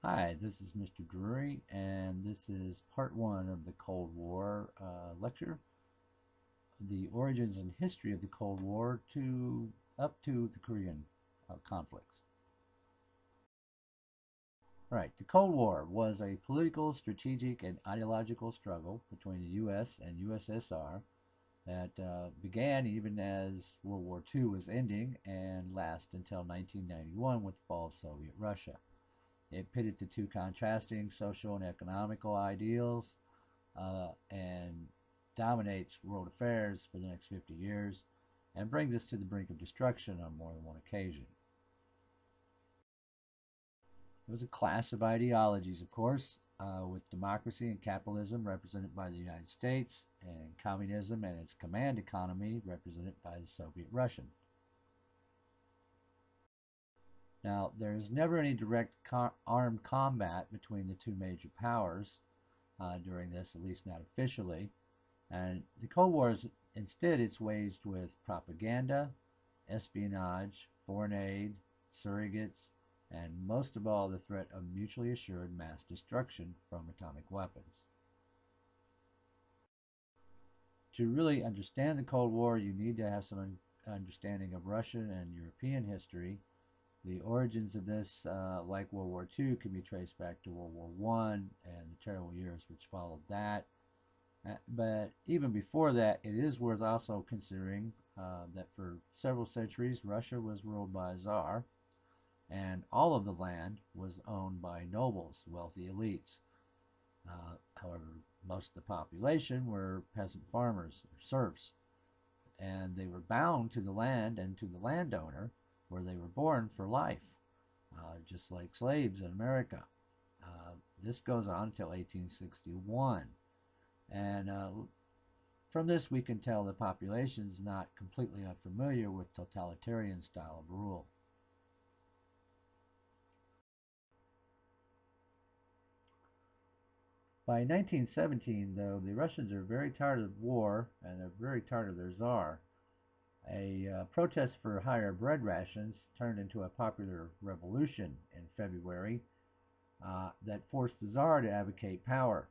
Hi, this is Mr. Drury, and this is part one of the Cold War lecture, the origins and history of the Cold War up to the Korean conflicts. Right, the Cold War was a political, strategic, and ideological struggle between the U.S. and USSR that began even as World War II was ending and lasted until 1991 with the fall of Soviet Russia. It pitted the two contrasting social and economical ideals and dominates world affairs for the next 50 years and brings us to the brink of destruction on more than one occasion. It was a clash of ideologies, of course, with democracy and capitalism represented by the United States and communism and its command economy represented by the Soviet Russian. Now, there is never any direct armed combat between the two major powers during this, at least not officially. And the Cold War is instead it's waged with propaganda, espionage, foreign aid, surrogates, and most of all the threat of mutually assured mass destruction from atomic weapons. To really understand the Cold War, you need to have some understanding of Russian and European history. The origins of this, like World War II, can be traced back to World War I and the terrible years which followed that. But even before that, it is worth also considering that for several centuries, Russia was ruled by a czar, and all of the land was owned by nobles, wealthy elites. However, most of the population were peasant farmers, or serfs, and they were bound to the land and to the landowner where they were born for life, just like slaves in America. This goes on until 1861. And from this, we can tell the population is not completely unfamiliar with totalitarian style of rule. By 1917, though, the Russians are very tired of war and they're very tired of their czar. A protest for higher bread rations turned into a popular revolution in February that forced the czar to abdicate power.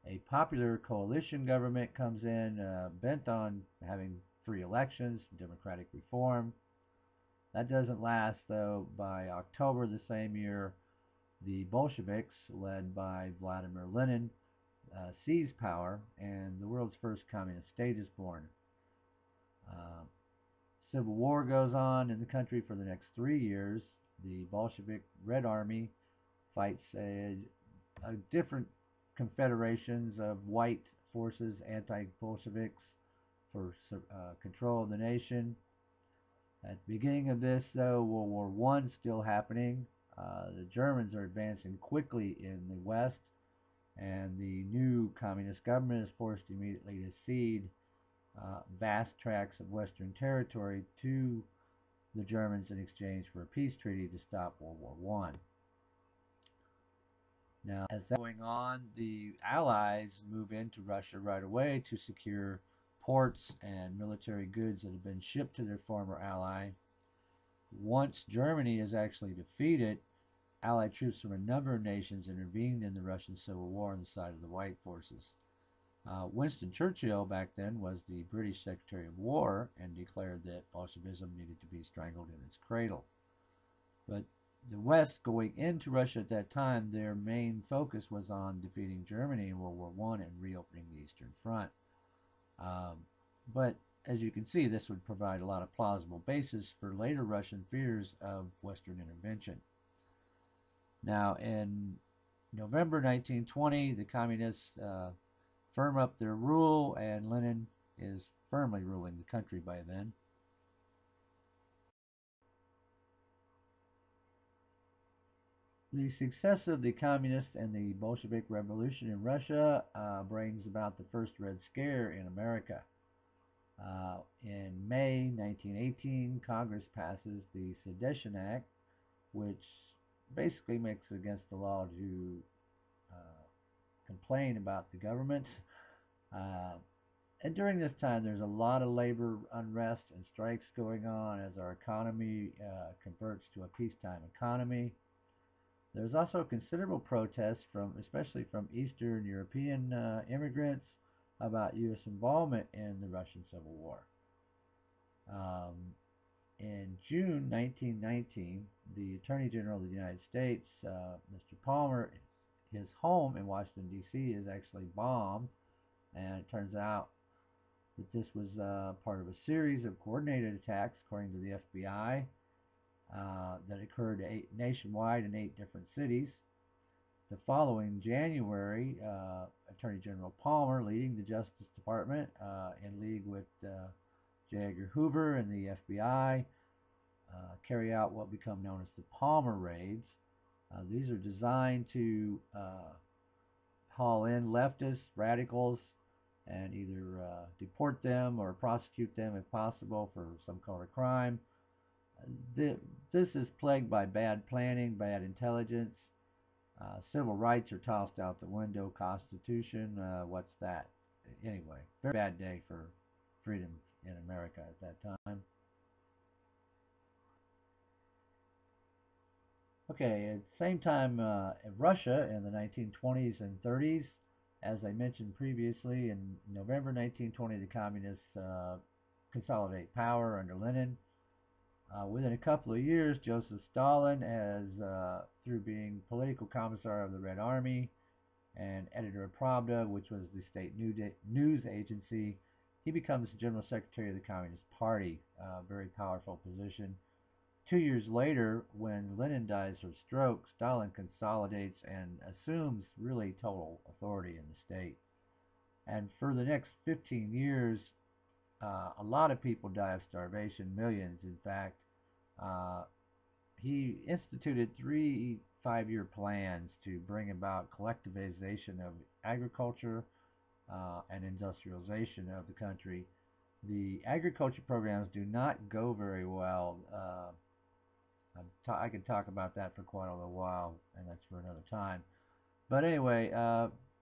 A popular coalition government comes in bent on having free elections, democratic reform. That doesn't last, though. By October the same year, the Bolsheviks, led by Vladimir Lenin, seize power, and the world's first communist state is born. Civil war goes on in the country for the next 3 years. The Bolshevik Red Army fights a different confederations of white forces, anti-Bolsheviks, for control of the nation. At the beginning of this, though, World War I still happening. The Germans are advancing quickly in the West, and the new communist government is forced immediately to cede vast tracts of Western territory to the Germans in exchange for a peace treaty to stop World War I. Now, as that's going on, the Allies move into Russia right away to secure ports and military goods that have been shipped to their former ally. Once Germany is actually defeated, Allied troops from a number of nations intervened in the Russian Civil War on the side of the white forces. Winston Churchill back then was the British Secretary of War and declared that Bolshevism needed to be strangled in its cradle. But the West, going into Russia at that time, their main focus was on defeating Germany in World War I and reopening the Eastern Front. But as you can see, this would provide a lot of plausible basis for later Russian fears of Western intervention. Now, in November 1920, the communists firm up their rule, and Lenin is firmly ruling the country by then. The success of the communists and the Bolshevik Revolution in Russia brings about the first Red Scare in America. In May 1918, Congress passes the Sedition Act, which basically makes it against the law to complain about the government. And during this time, there's a lot of labor unrest and strikes going on as our economy converts to a peacetime economy. There's also considerable protests from, especially from Eastern European immigrants, about U.S. involvement in the Russian Civil War. Um, in June 1919, the Attorney General of the United States, Mr. Palmer, his home in Washington, D.C. is actually bombed, and it turns out that this was part of a series of coordinated attacks, according to the FBI, that occurred nationwide in 8 different cities. The following January, Attorney General Palmer, leading the Justice Department in league with J. Edgar Hoover and the FBI, carry out what become known as the Palmer raids. These are designed to haul in leftists, radicals, and either deport them or prosecute them if possible for some kind of crime. This is plagued by bad planning, bad intelligence. Civil rights are tossed out the window. Constitution, what's that? Anyway, very bad day for freedom in America at that time. Okay, at the same time, in Russia in the 1920s and 30s, as I mentioned previously, in November 1920, the communists consolidate power under Lenin. Within a couple of years, Joseph Stalin, through being political commissar of the Red Army and editor of Pravda, which was the state news agency, he becomes General Secretary of the Communist Party, a very powerful position. 2 years later, when Lenin dies of stroke, Stalin consolidates and assumes really total authority in the state. And for the next 15 years, a lot of people die of starvation, millions in fact. Uh, he instituted 3 5-year plans to bring about collectivization of agriculture and industrialization of the country. The agriculture programs do not go very well. I could talk about that for quite a little while, and that's for another time. But anyway,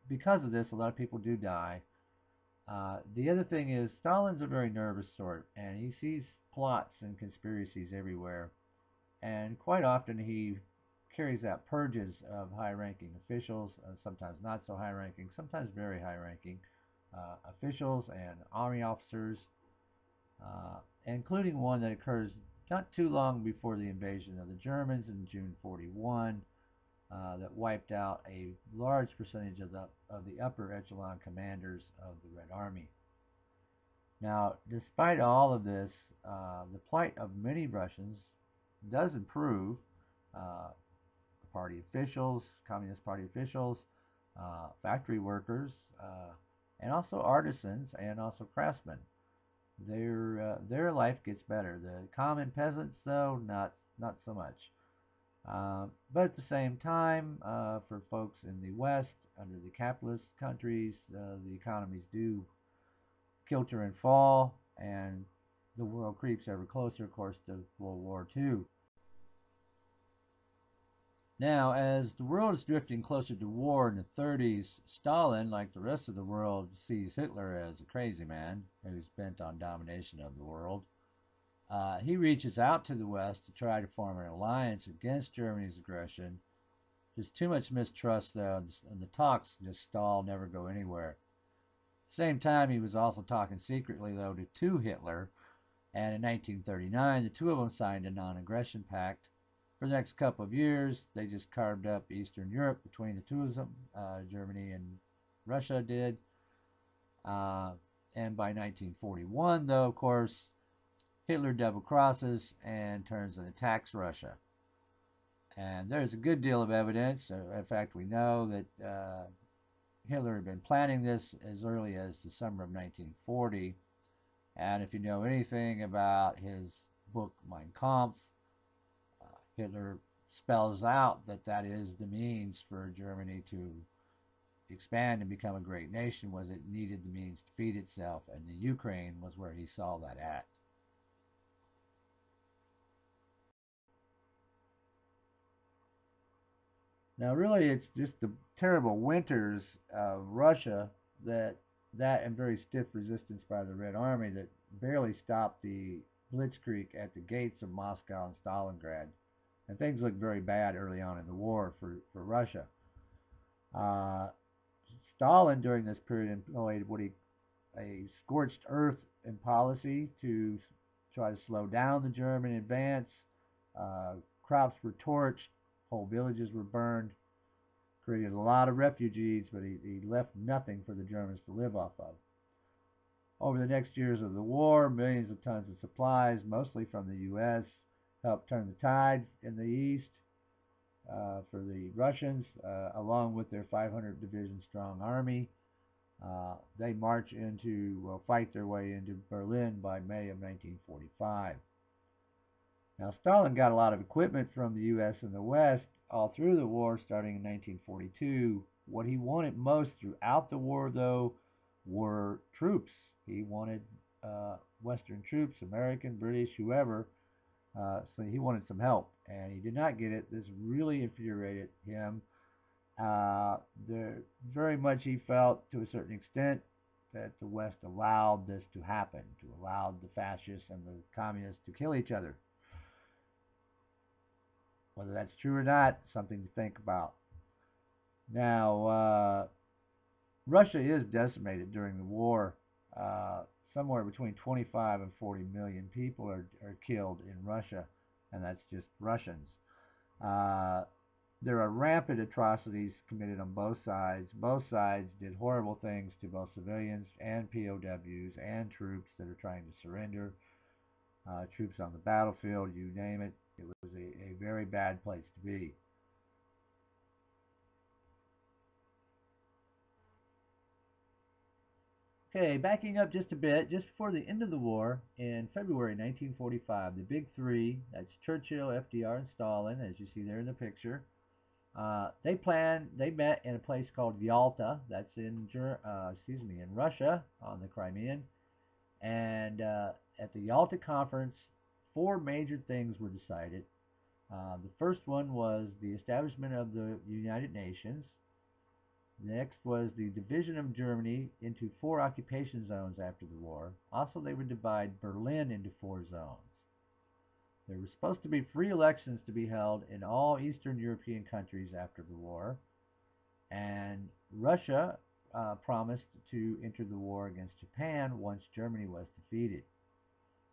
because of this, a lot of people do die. The other thing is, Stalin's a very nervous sort, and he sees plots and conspiracies everywhere. And quite often he carries out purges of high-ranking officials, sometimes not so high-ranking, sometimes very high-ranking officials and army officers, including one that occurs not too long before the invasion of the Germans in June 41, that wiped out a large percentage of the upper echelon commanders of the Red Army. Now, despite all of this, the plight of many Russians does improve. Party officials, Communist Party officials, factory workers, and also artisans and also craftsmen. Their life gets better. The common peasants, though, not so much. But at the same time, for folks in the West, under the capitalist countries, the economies do kilter and fall, and the world creeps ever closer, of course, to World War II. Now, as the world is drifting closer to war in the 30s, Stalin, like the rest of the world, sees Hitler as a crazy man who's bent on domination of the world. He reaches out to the West to try to form an alliance against Germany's aggression. There's too much mistrust, though, and the talks just stall, never go anywhere. At the same time, he was also talking secretly, though, to Hitler, and in 1939, the two of them signed a non-aggression pact. For the next couple of years, they just carved up Eastern Europe between the two of them. Germany and Russia did. And by 1941, though, of course, Hitler double crosses and turns and attacks Russia. And there's a good deal of evidence. In fact, we know that Hitler had been planning this as early as the summer of 1940. And if you know anything about his book Mein Kampf, Hitler spells out that that is the means for Germany to expand and become a great nation, was it needed the means to feed itself, and the Ukraine was where he saw that at. Now, really, it's just the terrible winters of Russia that and very stiff resistance by the Red Army that barely stopped the blitzkrieg at the gates of Moscow and Stalingrad. And things looked very bad early on in the war for Russia. Uh, Stalin, during this period, employed a scorched earth in policy to try to slow down the German advance. Uh, Crops were torched, whole villages were burned, created a lot of refugees, but he left nothing for the Germans to live off of. Over the next years of the war, millions of tons of supplies, mostly from the U.S., helped turn the tide in the east for the Russians, along with their 500 division strong army. They fight their way into Berlin by May of 1945. Now, Stalin got a lot of equipment from the U.S. and the West all through the war, starting in 1942. What he wanted most throughout the war, though, were troops. He wanted Western troops, American, British, whoever. So he wanted some help, and he did not get it. This really infuriated him. Uh, Very much he felt, to a certain extent, that the West allowed this to happen, to allow the fascists and the communists to kill each other. Whether that's true or not, something to think about. Now, Russia is decimated during the war. Uh, Somewhere between 25 and 40 million people are killed in Russia, and that's just Russians. Uh, there are rampant atrocities committed on both sides. Both sides did horrible things to both civilians and POWs and troops that are trying to surrender. Troops on the battlefield, you name it. It was a very bad place to be. Okay, backing up just a bit, just before the end of the war, in February 1945, the big three, that's Churchill, FDR, and Stalin, as you see there in the picture, they met in a place called Yalta, that's in Russia, on the Crimean, and at the Yalta conference, four major things were decided. The first one was the establishment of the United Nations. Next was the division of Germany into four occupation zones after the war. Also, they would divide Berlin into four zones. There were supposed to be free elections to be held in all Eastern European countries after the war. And Russia promised to enter the war against Japan once Germany was defeated.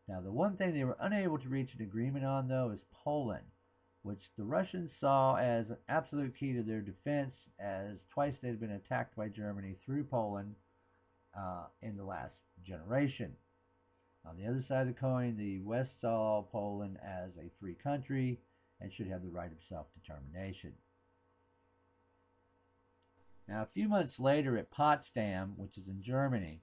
Now, the one thing they were unable to reach an agreement on, though, is Poland, which the Russians saw as an absolute key to their defense, as twice they had been attacked by Germany through Poland in the last generation. On the other side of the coin, the West saw Poland as a free country and should have the right of self-determination. Now, a few months later at Potsdam, which is in Germany,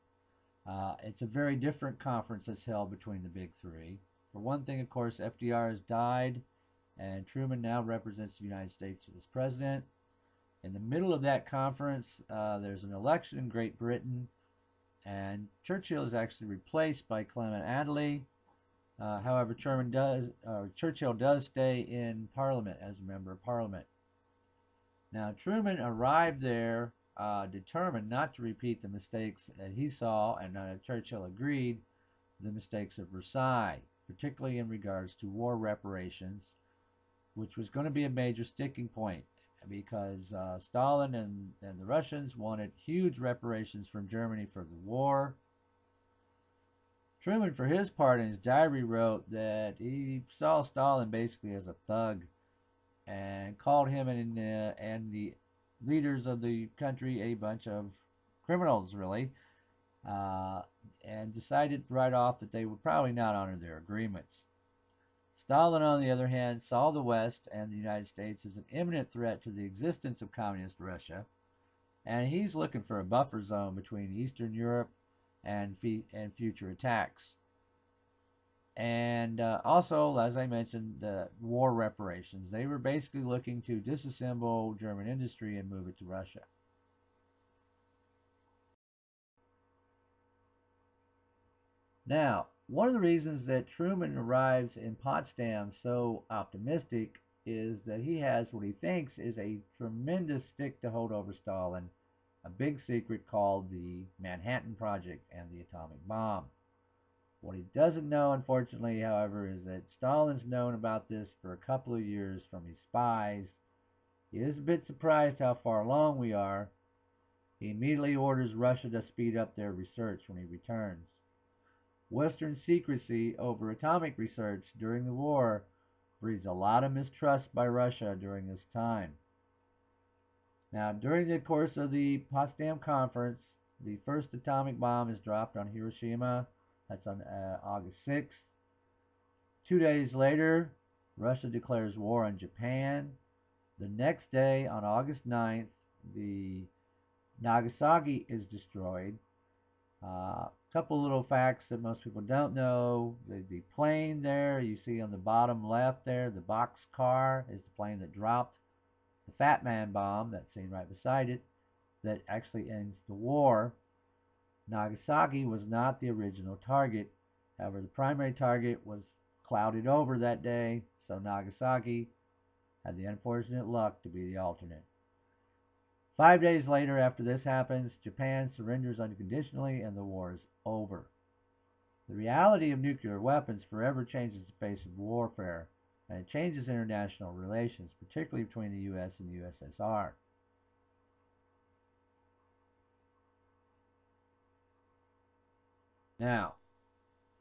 it's a very different conference that's held between the big three. For one thing, of course, FDR has died, and Truman now represents the United States as president. In the middle of that conference, there's an election in Great Britain, and Churchill is actually replaced by Clement Attlee. However, Churchill does stay in Parliament as a member of Parliament. Now, Truman arrived there determined not to repeat the mistakes that he saw, and Churchill agreed, the mistakes of Versailles, particularly in regards to war reparations, which was going to be a major sticking point because Stalin and the Russians wanted huge reparations from Germany for the war. Truman, for his part, in his diary wrote that he saw Stalin basically as a thug and called him and the leaders of the country a bunch of criminals, really, and decided right off that they would probably not honor their agreements. Stalin, on the other hand, saw the West and the United States as an imminent threat to the existence of communist Russia, and he's looking for a buffer zone between Eastern Europe and future attacks. And also, as I mentioned, the war reparations. They were basically looking to disassemble German industry and move it to Russia. Now, one of the reasons that Truman arrives in Potsdam so optimistic is that he has what he thinks is a tremendous stick to hold over Stalin, a big secret called the Manhattan Project and the atomic bomb. What he doesn't know, unfortunately, however, is that Stalin's known about this for a couple of years from his spies. He is a bit surprised how far along we are. He immediately orders Russia to speed up their research when he returns. Western secrecy over atomic research during the war breeds a lot of mistrust by Russia during this time. Now, during the course of the Potsdam Conference, the first atomic bomb is dropped on Hiroshima. That's on August 6th. 2 days later, Russia declares war on Japan. The next day, on August 9th, the Nagasaki is destroyed. Couple little facts that most people don't know. The plane there, you see on the bottom left there, the box car is the plane that dropped the Fat Man bomb, that's seen right beside it, that actually ends the war. Nagasaki was not the original target. However, the primary target was clouded over that day, so Nagasaki had the unfortunate luck to be the alternate. 5 days later, after this happens, Japan surrenders unconditionally and the war is over. The reality of nuclear weapons forever changes the face of warfare, and it changes international relations, particularly between the U.S. and the USSR. Now,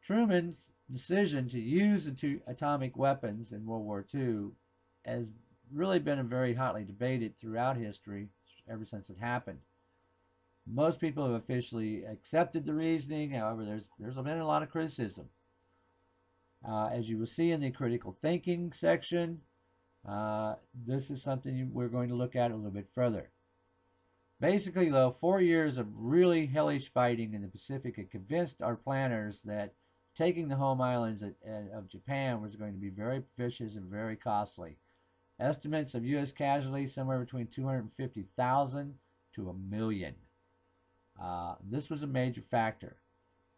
Truman's decision to use atomic weapons in World War II has really been very hotly debated throughout history ever since it happened. Most people have officially accepted the reasoning. However, there's been a lot of criticism. As you will see in the critical thinking section, this is something we're going to look at a little bit further. Basically, though, 4 years of really hellish fighting in the Pacific had convinced our planners that taking the home islands of Japan was going to be very vicious and very costly. Estimates of U.S. casualties somewhere between 250,000 to 1 million. This was a major factor.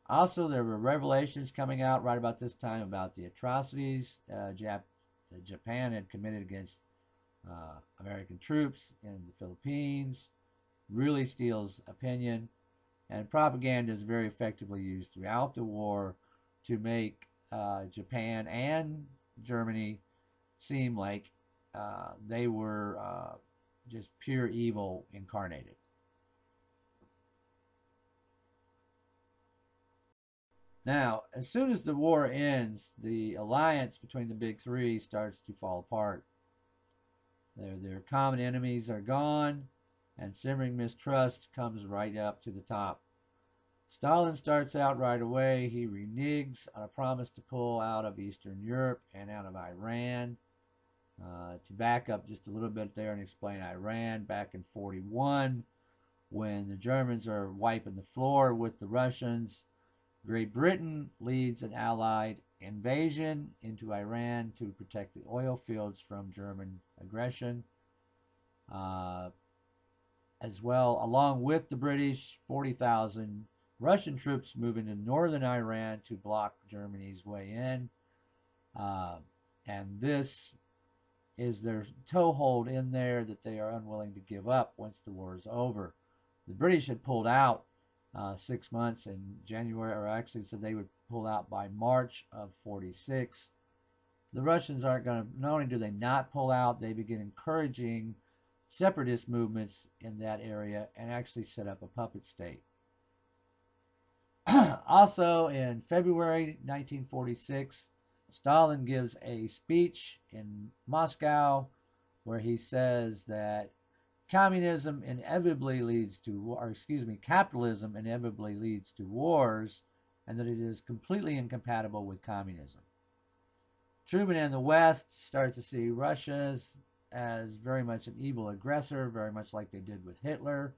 Also, there were revelations coming out right about this time about the atrocities Japan had committed against American troops in the Philippines. Really steals opinion, and propaganda is very effectively used throughout the war to make Japan and Germany seem like they were just pure evil incarnated. Now, as soon as the war ends, the alliance between the big three starts to fall apart. Their common enemies are gone, and simmering mistrust comes right up to the top. Stalin starts out right away. He reneges on a promise to pull out of Eastern Europe and out of Iran. To back up just a little bit there and explain Iran, back in 1941, when the Germans are wiping the floor with the Russians, Great Britain leads an allied invasion into Iran to protect the oil fields from German aggression. As well, along with the British, 40,000 Russian troops move into northern Iran to block Germany's way in. And this is their toehold in there that they are unwilling to give up once the war is over. The British had pulled out 6 months in January, or actually said they would pull out by March of 1946. The Russians aren't going to, not only do they not pull out, they begin encouraging separatist movements in that area and actually set up a puppet state. Also, in February 1946, Stalin gives a speech in Moscow where he says that capitalism inevitably leads to wars, and that it is completely incompatible with communism. Truman and the West start to see Russia as very much an evil aggressor, very much like they did with Hitler.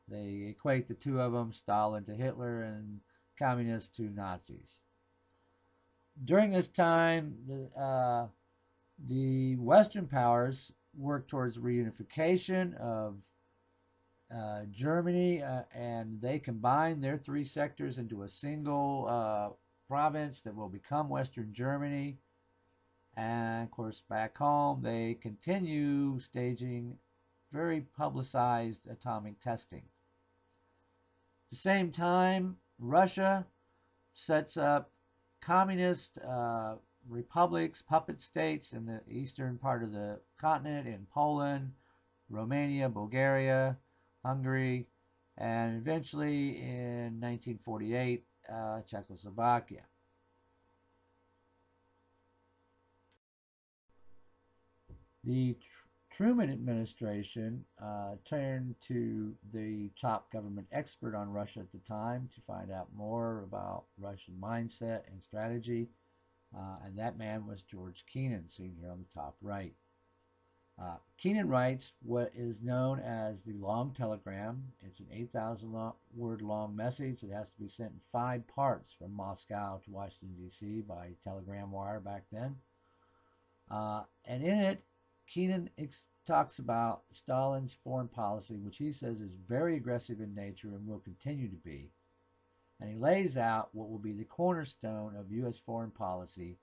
They equate the two of them, Stalin to Hitler and communists to Nazis. During this time, the Western powers work towards reunification of Germany, and they combine their three sectors into a single province that will become Western Germany. And of course, back home, they continue staging very publicized atomic testing. At the same time, Russia sets up communist republics, puppet states in the eastern part of the continent, in Poland, Romania, Bulgaria, Hungary, and eventually in 1948, Czechoslovakia. The Truman administration turned to the top government expert on Russia at the time to find out more about Russian mindset and strategy, and that man was George Kennan, seen here on the top right. Kennan writes what is known as the long telegram. It's an 8,000 word long message. It has to be sent in 5 parts from Moscow to Washington, D.C. by telegram wire back then. And in it, Kennan talks about Stalin's foreign policy, which he says is very aggressive in nature and will continue to be. And he lays out what will be the cornerstone of U.S. foreign policy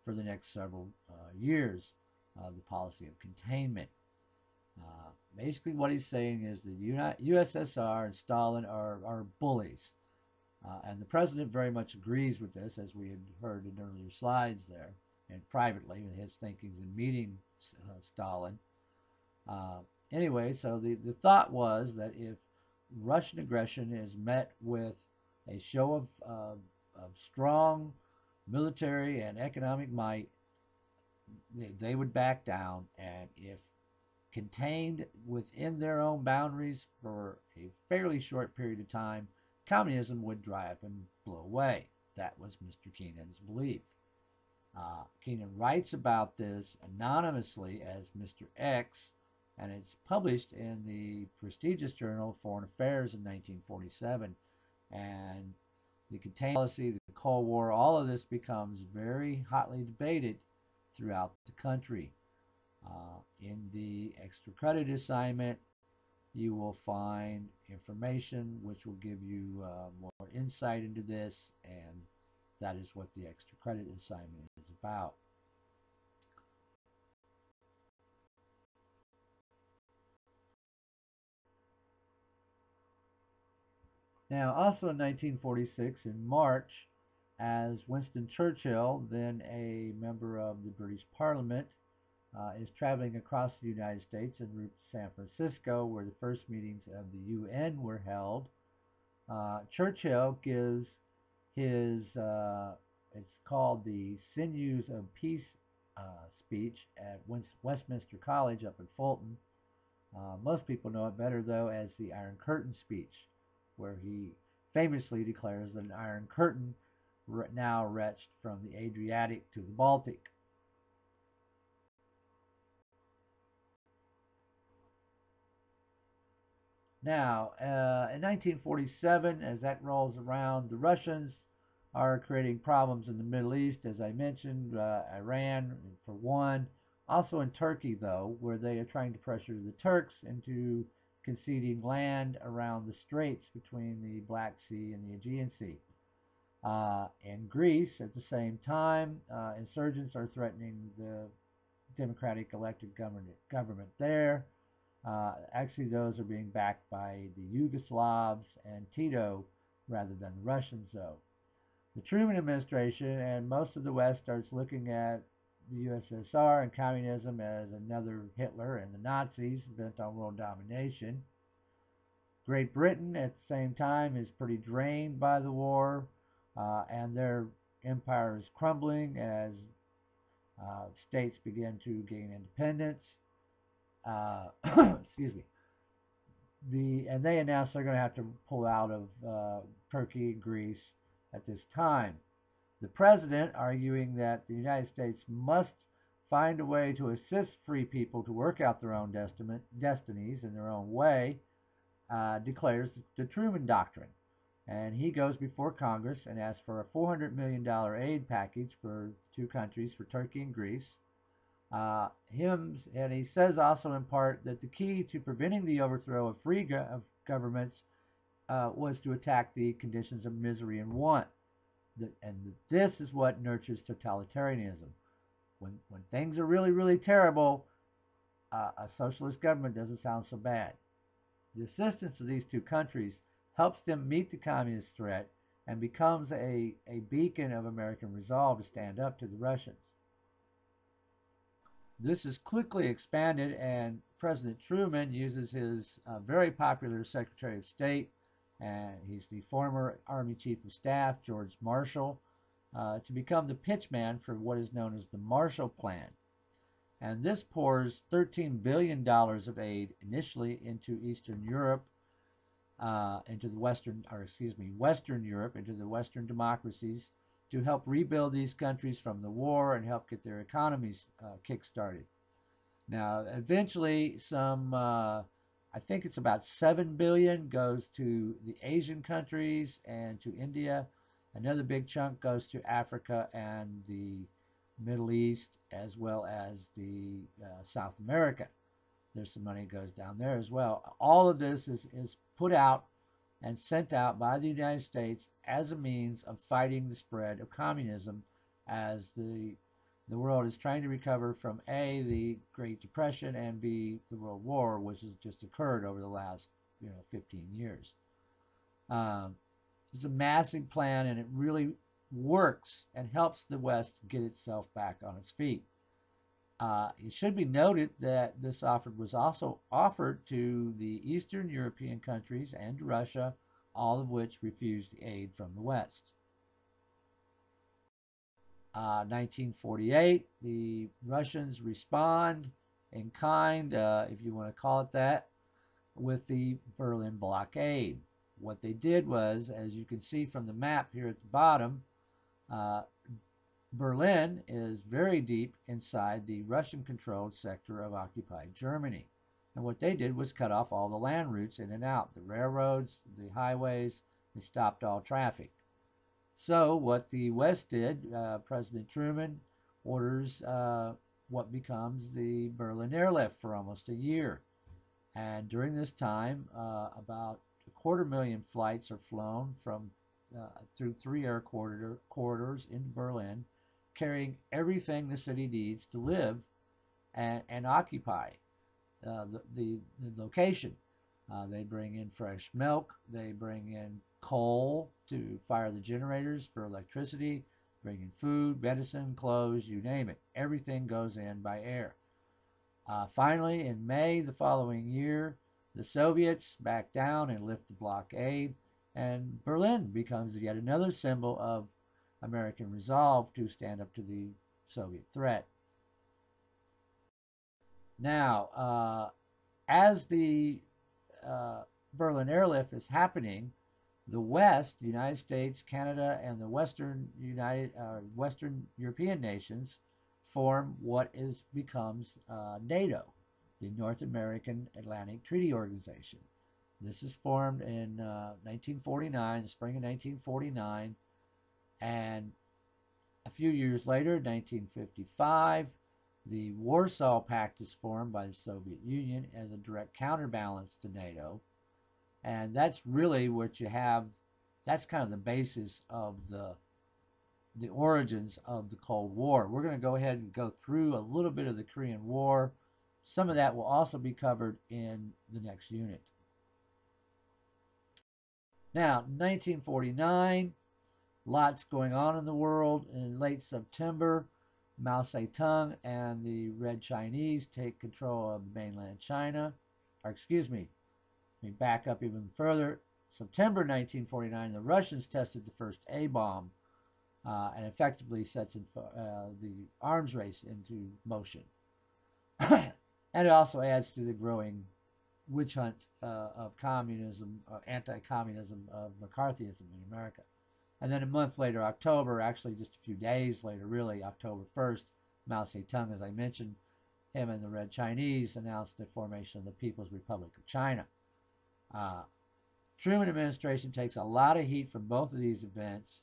for the next several years, the policy of containment. Basically, what he's saying is the USSR and Stalin are bullies. And the president very much agrees with this, as we had heard in earlier slides there, and privately in his thinkings in meeting Stalin. Anyway, so the thought was that if Russian aggression is met with a show of strong military and economic might, they would back down, and if contained within their own boundaries for a fairly short period of time, communism would dry up and blow away. That was Mr. Kennan's belief. Kennan writes about this anonymously as Mr. X, and it's published in the prestigious journal Foreign Affairs in 1947. And the containment policy, the Cold War, all of this becomes very hotly debated throughout the country. In the extra credit assignment, you will find information which will give you more insight into this, and that is what the extra credit assignment is about. Now, also in 1946, in March, as Winston Churchill, then a member of the British Parliament, is traveling across the United States en route to San Francisco, where the first meetings of the UN were held. Churchill gives his, it's called the Sinews of Peace speech at Westminster College up in Fulton. Most people know it better, though, as the Iron Curtain speech, where he famously declares that an Iron Curtain now reached from the Adriatic to the Baltic. Now, in 1947, as that rolls around, the Russians are creating problems in the Middle East, as I mentioned, Iran for one. Also in Turkey, though, where they are trying to pressure the Turks into conceding land around the straits between the Black Sea and the Aegean Sea. In Greece, at the same time, insurgents are threatening the democratic elected government there. Actually, those are being backed by the Yugoslavs and Tito rather than the Russians, though. The Truman administration and most of the West starts looking at the USSR and communism as another Hitler and the Nazis bent on world domination. Great Britain, at the same time, is pretty drained by the war, and their empire is crumbling as states begin to gain independence. Excuse me. And they announced they're going to have to pull out of Turkey and Greece at this time. The president, arguing that the United States must find a way to assist free people to work out their own destinies in their own way, declares the Truman Doctrine. And he goes before Congress and asks for a $400 million aid package for 2 countries, for Turkey and Greece. And he says also in part that the key to preventing the overthrow of free governments was to attack the conditions of misery and want. And this is what nurtures totalitarianism. When things are really, really terrible, a socialist government doesn't sound so bad. The assistance of these 2 countries helps them meet the communist threat and becomes a beacon of American resolve to stand up to the Russians. This is quickly expanded, and President Truman uses his very popular Secretary of State, and he's the former Army Chief of Staff, George Marshall, to become the pitchman for what is known as the Marshall Plan. And this pours $13 billion of aid initially into Eastern Europe, into the Western Europe, into the Western democracies, to help rebuild these countries from the war and help get their economies kick-started. Now, eventually, I think it's about $7 billion goes to the Asian countries and to India. Another big chunk goes to Africa and the Middle East, as well as the South America. There's some money that goes down there as well. All of this is put out and sent out by the United States as a means of fighting the spread of communism, as the world is trying to recover from A, the Great Depression, and B, the World War, which has just occurred over the last 15 years. It's a massive plan, and it really works and helps the West get itself back on its feet. It should be noted that this offer was also offered to the Eastern European countries and to Russia, all of which refused the aid from the West. 1948, the Russians respond in kind, if you want to call it that, with the Berlin blockade. What they did was, as you can see from the map here at the bottom, Berlin is very deep inside the Russian-controlled sector of occupied Germany. And what they did was cut off all the land routes in and out, the railroads, the highways. They stopped all traffic. So what the West did, President Truman orders what becomes the Berlin airlift for almost a year. And during this time, about 250,000 flights are flown from through 3 air corridors into Berlin, carrying everything the city needs to live and occupy the location. They bring in fresh milk. They bring in coal to fire the generators for electricity, bring in food, medicine, clothes, you name it. Everything goes in by air. Finally, in May the following year, the Soviets back down and lift the blockade, and Berlin becomes yet another symbol of American resolve to stand up to the Soviet threat. Now, as the Berlin airlift is happening, the West, the United States, Canada, and the Western European nations form what becomes NATO, the North American Atlantic Treaty Organization. This is formed in 1949, the spring of 1949, and a few years later, 1955, the Warsaw Pact is formed by the Soviet Union as a direct counterbalance to NATO. And that's really what you have. That's kind of the basis of the origins of the Cold War. We're going to go ahead and go through a little bit of the Korean War. Some of that will also be covered in the next unit. Now, 1949, lots going on in the world. In late September, Mao Zedong and the Red Chinese take control of mainland China. Or excuse me, let me back up even further. September 1949, the Russians tested the first A-bomb and effectively sets the arms race into motion. And it also adds to the growing witch hunt of communism, anti-communism, of McCarthyism in America. And then a month later, October, actually just a few days later, really, October 1st, Mao Zedong, as I mentioned, him and the Red Chinese announced the formation of the People's Republic of China. Truman administration takes a lot of heat from both of these events,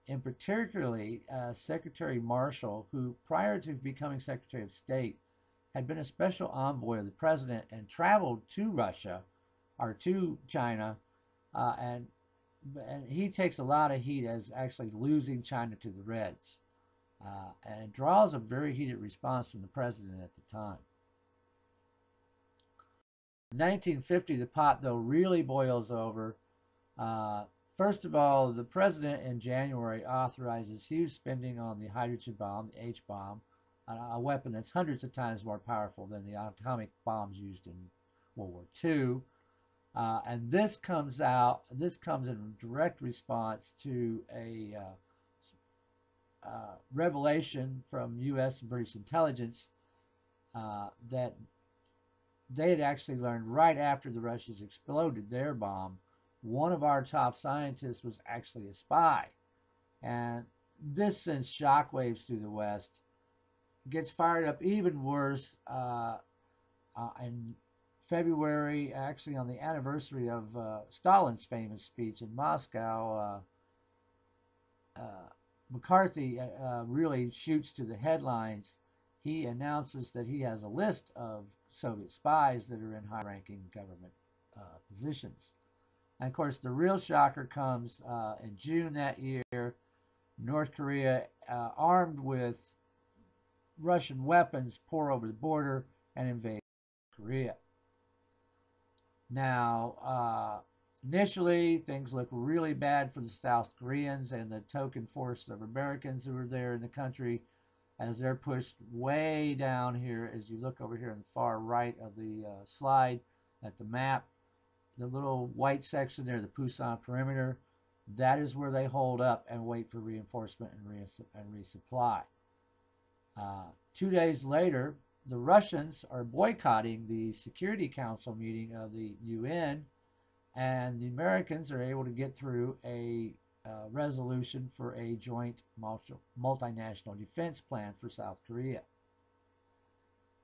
and particularly Secretary Marshall, who prior to becoming Secretary of State had been a special envoy of the president and traveled to Russia or to China, and he takes a lot of heat as actually losing China to the Reds, and it draws a very heated response from the president at the time. In 1950, the pot, though, really boils over. First of all, the president in January authorizes huge spending on the hydrogen bomb, the H bomb, a weapon that's hundreds of times more powerful than the atomic bombs used in World War II. And this comes in direct response to a revelation from U.S. and British intelligence that they had actually learned right after the Russians exploded their bomb. One of our top scientists was actually a spy. And this sends shockwaves through the West. Gets fired up even worse in February, actually on the anniversary of Stalin's famous speech in Moscow. McCarthy really shoots to the headlines. He announces that he has a list of Soviet spies that are in high-ranking government positions. And of course, the real shocker comes in June that year. North Korea, armed with Russian weapons, pour over the border and invade Korea. Now, initially, things look really bad for the South Koreans and the token force of Americans who were there in the country, as they're pushed way down here. As you look over here in the far right of the slide at the map, the little white section there, the Pusan perimeter, that is where they hold up and wait for reinforcement and resupply. 2 days later, the Russians are boycotting the Security Council meeting of the UN, and the Americans are able to get through a resolution for a joint multinational defense plan for South Korea.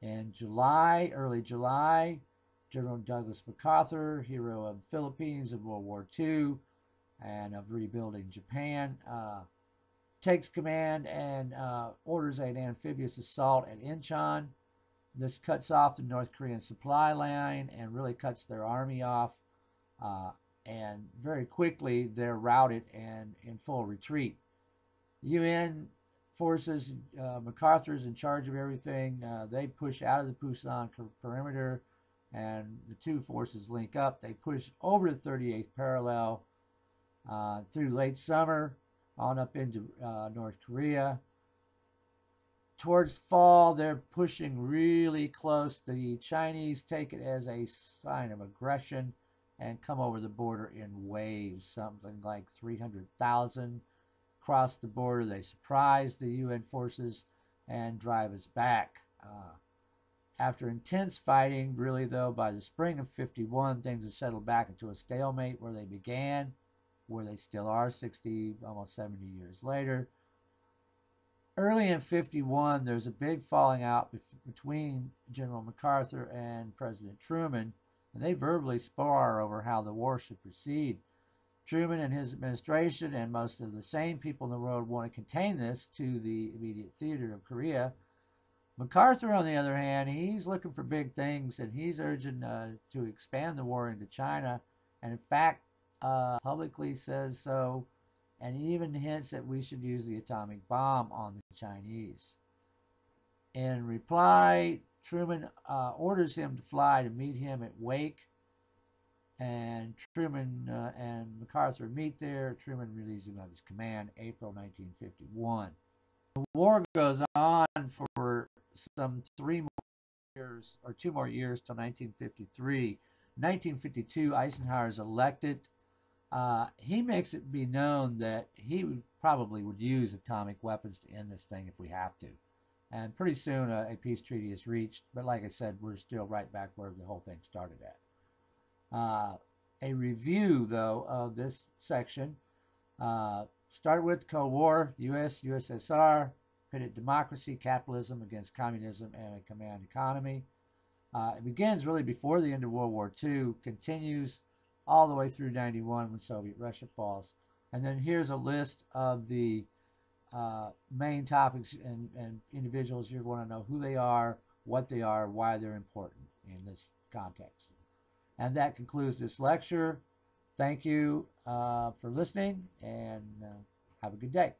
In July, early July, General Douglas MacArthur, hero of the Philippines in World War II and of rebuilding Japan, takes command and orders an amphibious assault at Incheon. This cuts off the North Korean supply line and really cuts their army off. And very quickly, they're routed and in full retreat. The UN forces, MacArthur's in charge of everything. They push out of the Pusan perimeter, and the two forces link up. They push over the 38th parallel through late summer on up into North Korea. Towards fall, they're pushing really close. The Chinese take it as a sign of aggression and come over the border in waves, something like 300,000 cross the border. They surprise the UN forces and drive us back. After intense fighting, really though, by the spring of 51, things have settled back into a stalemate where they began, where they still are 60, almost 70 years later. Early in 51, there's a big falling out between General MacArthur and President Truman, and they verbally spar over how the war should proceed. Truman and his administration and most of the sane people in the world want to contain this to the immediate theater of Korea. MacArthur, on the other hand, he's looking for big things, and he's urging to expand the war into China, and in fact, publicly says so, and even hints that we should use the atomic bomb on the Chinese. In reply, Truman orders him to fly to meet him at Wake, and Truman and MacArthur meet there. Truman relieves him of his command, April 1951. The war goes on for some 3 more years, or 2 more years, till 1953. 1952, Eisenhower is elected. He makes it be known that he probably would use atomic weapons to end this thing if we have to. And pretty soon a peace treaty is reached. But like I said, we're still right back where the whole thing started at. A review, though, of this section started with the Cold War, U.S., USSR, pitted democracy, capitalism against communism and a command economy. It begins really before the end of World War II, continues all the way through 91 when Soviet Russia falls. And then here's a list of the main topics and individuals you're going to know who they are, what they are, why they're important in this context. And that concludes this lecture. Thank you for listening, and have a good day.